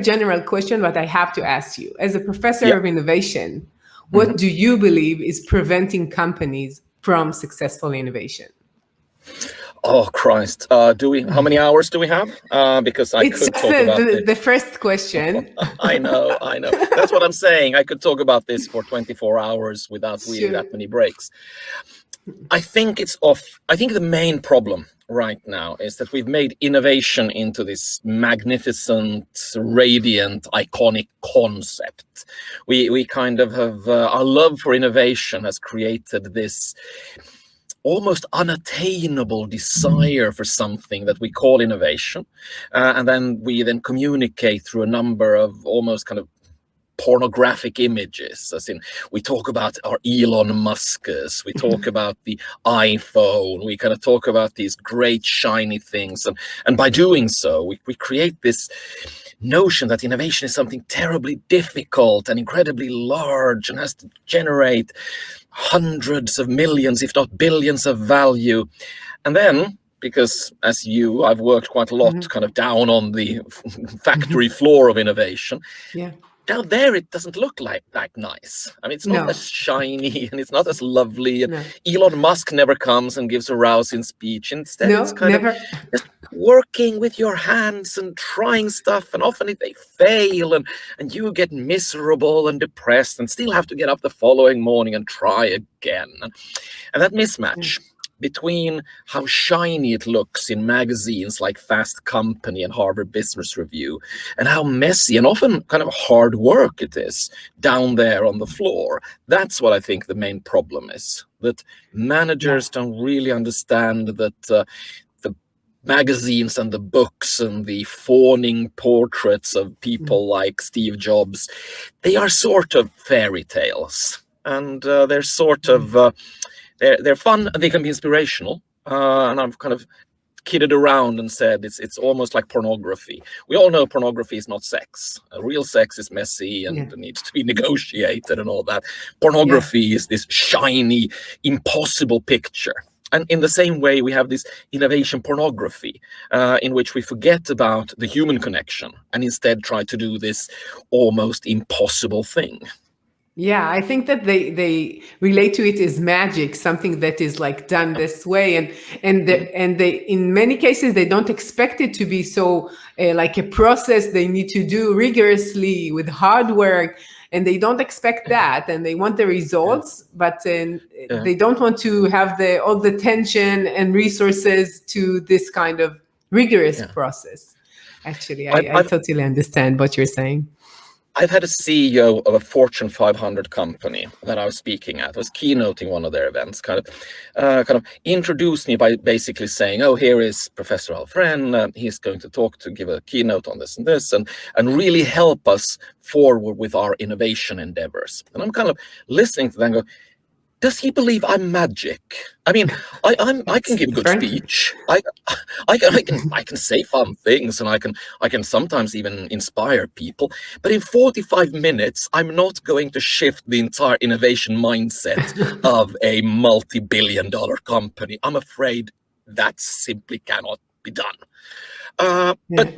general question, but I have to ask you, as a professor of innovation, what do you believe is preventing companies from successful innovation? Oh Christ! How many hours do we have? Because I could talk about the first question. I know. That's what I'm saying. I could talk about this for 24 hours without really that many breaks. I think the main problem right now is that we've made innovation into this magnificent, radiant, iconic concept. We kind of have our love for innovation has created this almost unattainable desire for something that we call innovation, and then we communicate through a number of almost kind of pornographic images, as in we talk about our Elon Musks, we talk about the iPhone, we kind of talk about these great shiny things, and by doing so we create this notion that innovation is something terribly difficult and incredibly large and has to generate hundreds of millions, if not billions, of value. And then, because as I've worked quite a lot kind of down on the factory floor of innovation. Yeah. Down there, it doesn't look like that nice. I mean, it's not as shiny and it's not as lovely. And Elon Musk never comes and gives a rousing speech. Instead, it's kind of just working with your hands and trying stuff. And often they fail and you get miserable and depressed and still have to get up the following morning and try again. And that mismatch between how shiny it looks in magazines like Fast Company and Harvard Business Review and how messy and often kind of hard work it is down there on the floor. That's what I think the main problem is, that managers don't really understand that the magazines and the books and the fawning portraits of people like Steve Jobs, they are sort of fairy tales, and they're sort of they're fun and they can be inspirational, and I've kind of kidded around and said it's almost like pornography. We all know pornography is not sex. Real sex is messy and needs to be negotiated and all that. Pornography is this shiny, impossible picture. And in the same way, we have this innovation pornography, in which we forget about the human connection and instead try to do this almost impossible thing. Yeah, I think that they relate to it as magic, something that is like done this way, and they in many cases they don't expect it to be so like a process they need to do rigorously with hard work, and they don't expect that, and they want the results, but they don't want to have all the tension and resources to this kind of rigorous process. Actually, I totally understand what you're saying. I've had a CEO of a Fortune 500 company that I was speaking at. I was keynoting one of their events, kind of introduced me by basically saying, "Oh, here is Professor Alf Rehn. He's going to give a keynote on this and this, and really help us forward with our innovation endeavors." And I'm kind of listening to them and go, does he believe I'm magic? I mean, I can give a good speech. I can say fun things, and I can sometimes even inspire people. But in 45 minutes, I'm not going to shift the entire innovation mindset of a multi-billion-dollar company. I'm afraid that simply cannot be done. But